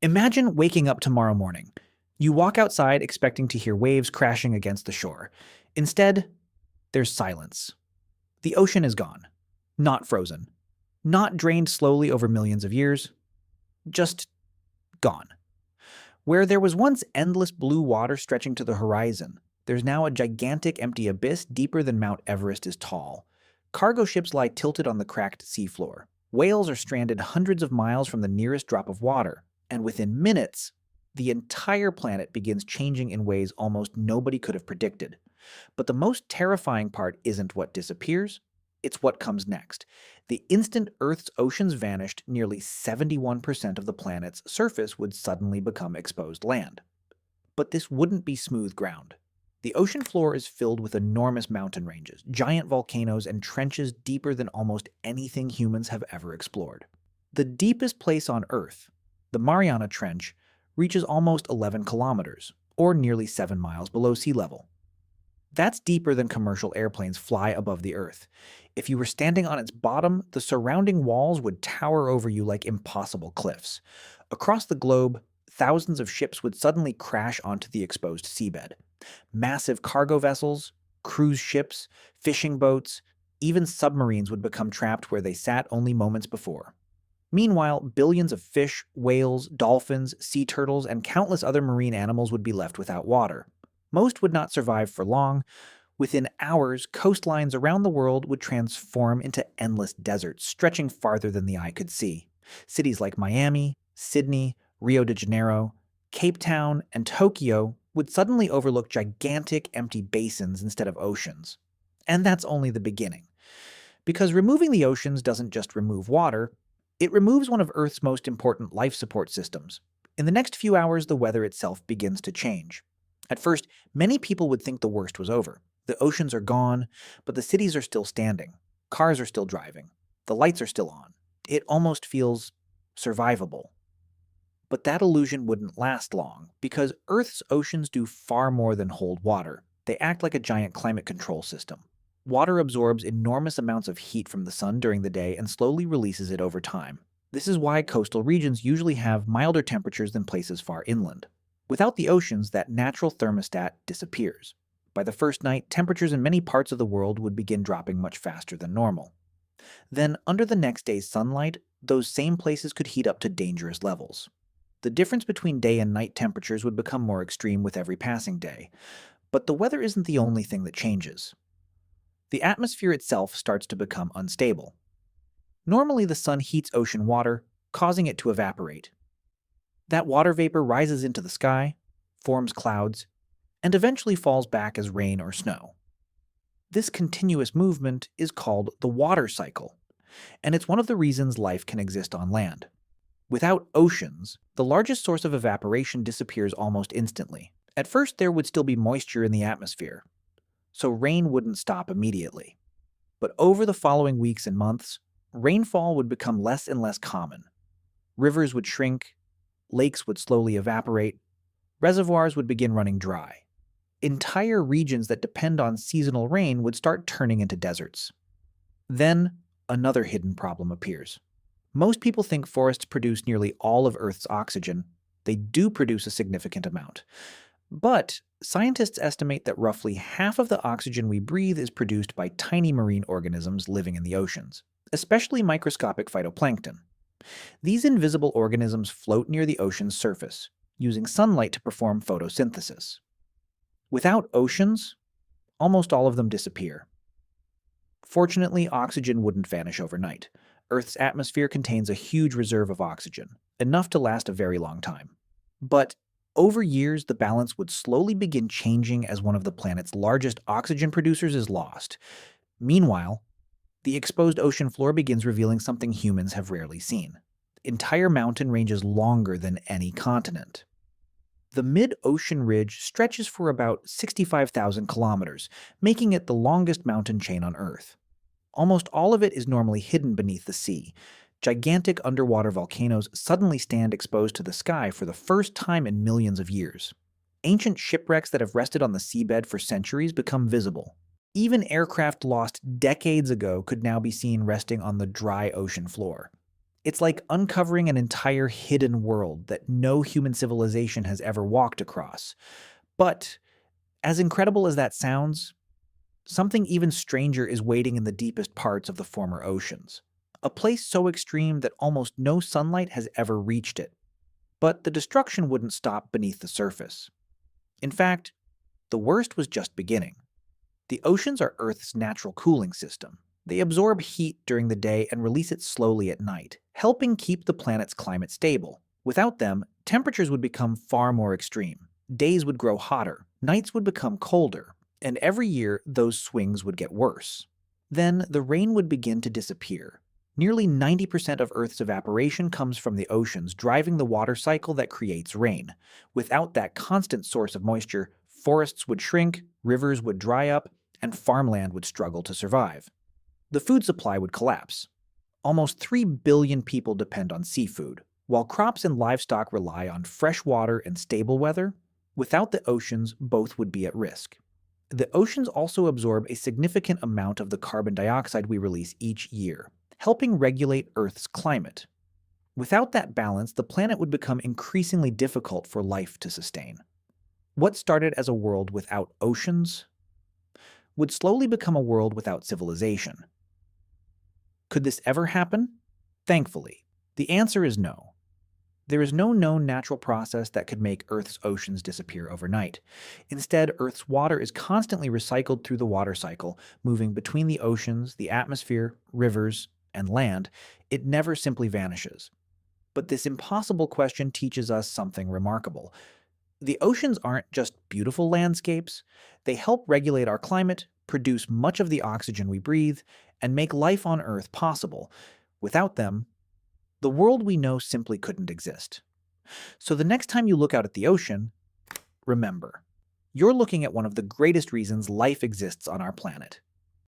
Imagine waking up tomorrow morning. You walk outside expecting to hear waves crashing against the shore. Instead, there's silence. The ocean is gone. Not frozen. Not drained slowly over millions of years. Just gone. Where there was once endless blue water stretching to the horizon, there's now a gigantic empty abyss deeper than Mount Everest is tall. Cargo ships lie tilted on the cracked seafloor. Whales are stranded hundreds of miles from the nearest drop of water, and within minutes, the entire planet begins changing in ways almost nobody could have predicted. But the most terrifying part isn't what disappears, it's what comes next. The instant Earth's oceans vanished, nearly 71% of the planet's surface would suddenly become exposed land. But this wouldn't be smooth ground. The ocean floor is filled with enormous mountain ranges, giant volcanoes, and trenches deeper than almost anything humans have ever explored. The deepest place on Earth, the Mariana Trench, reaches almost 11 kilometers, or nearly 7 miles below sea level. That's deeper than commercial airplanes fly above the Earth. If you were standing on its bottom, the surrounding walls would tower over you like impossible cliffs. Across the globe, thousands of ships would suddenly crash onto the exposed seabed. Massive cargo vessels, cruise ships, fishing boats, even submarines would become trapped where they sat only moments before. Meanwhile, billions of fish, whales, dolphins, sea turtles, and countless other marine animals would be left without water. Most would not survive for long. Within hours, coastlines around the world would transform into endless deserts, stretching farther than the eye could see. Cities like Miami, Sydney, Rio de Janeiro, Cape Town, and Tokyo would suddenly overlook gigantic empty basins instead of oceans. And that's only the beginning. Because removing the oceans doesn't just remove water, it removes one of Earth's most important life support systems. In the next few hours, the weather itself begins to change. At first, many people would think the worst was over. The oceans are gone, but the cities are still standing. Cars are still driving. The lights are still on. It almost feels survivable. But that illusion wouldn't last long, because Earth's oceans do far more than hold water. They act like a giant climate control system. Water absorbs enormous amounts of heat from the sun during the day and slowly releases it over time. This is why coastal regions usually have milder temperatures than places far inland. Without the oceans, that natural thermostat disappears. By the first night, temperatures in many parts of the world would begin dropping much faster than normal. Then, under the next day's sunlight, those same places could heat up to dangerous levels. The difference between day and night temperatures would become more extreme with every passing day. But the weather isn't the only thing that changes. The atmosphere itself starts to become unstable. Normally, the sun heats ocean water, causing it to evaporate. That water vapor rises into the sky, forms clouds, and eventually falls back as rain or snow. This continuous movement is called the water cycle, and it's one of the reasons life can exist on land. Without oceans, the largest source of evaporation disappears almost instantly. At first, there would still be moisture in the atmosphere, so rain wouldn't stop immediately. But over the following weeks and months, rainfall would become less and less common. Rivers would shrink, lakes would slowly evaporate, reservoirs would begin running dry. Entire regions that depend on seasonal rain would start turning into deserts. Then, another hidden problem appears. Most people think forests produce nearly all of Earth's oxygen. They do produce a significant amount. But scientists estimate that roughly half of the oxygen we breathe is produced by tiny marine organisms living in the oceans, especially microscopic phytoplankton. These invisible organisms float near the ocean's surface, using sunlight to perform photosynthesis. Without oceans, almost all of them disappear. Fortunately, oxygen wouldn't vanish overnight. Earth's atmosphere contains a huge reserve of oxygen, enough to last a very long time. But over years, the balance would slowly begin changing as one of the planet's largest oxygen producers is lost. Meanwhile, the exposed ocean floor begins revealing something humans have rarely seen: entire mountain ranges longer than any continent. The mid-ocean ridge stretches for about 65,000 kilometers, making it the longest mountain chain on Earth. Almost all of it is normally hidden beneath the sea. Gigantic underwater volcanoes suddenly stand exposed to the sky for the first time in millions of years. Ancient shipwrecks that have rested on the seabed for centuries become visible. Even aircraft lost decades ago could now be seen resting on the dry ocean floor. It's like uncovering an entire hidden world that no human civilization has ever walked across. But as incredible as that sounds, something even stranger is waiting in the deepest parts of the former oceans. A place so extreme that almost no sunlight has ever reached it. But the destruction wouldn't stop beneath the surface. In fact, the worst was just beginning. The oceans are Earth's natural cooling system. They absorb heat during the day and release it slowly at night, helping keep the planet's climate stable. Without them, temperatures would become far more extreme. Days would grow hotter, nights would become colder, and every year those swings would get worse. Then the rain would begin to disappear. Nearly 90% of Earth's evaporation comes from the oceans, driving the water cycle that creates rain. Without that constant source of moisture, forests would shrink, rivers would dry up, and farmland would struggle to survive. The food supply would collapse. Almost 3 billion people depend on seafood. While crops and livestock rely on fresh water and stable weather, without the oceans, both would be at risk. The oceans also absorb a significant amount of the carbon dioxide we release each year, helping regulate Earth's climate. Without that balance, the planet would become increasingly difficult for life to sustain. What started as a world without oceans would slowly become a world without civilization. Could this ever happen? Thankfully, the answer is no. There is no known natural process that could make Earth's oceans disappear overnight. Instead, Earth's water is constantly recycled through the water cycle, moving between the oceans, the atmosphere, rivers, and land. It never simply vanishes. But this impossible question teaches us something remarkable. The oceans aren't just beautiful landscapes. They help regulate our climate, produce much of the oxygen we breathe, and make life on Earth possible. Without them, the world we know simply couldn't exist. So the next time you look out at the ocean, remember, you're looking at one of the greatest reasons life exists on our planet.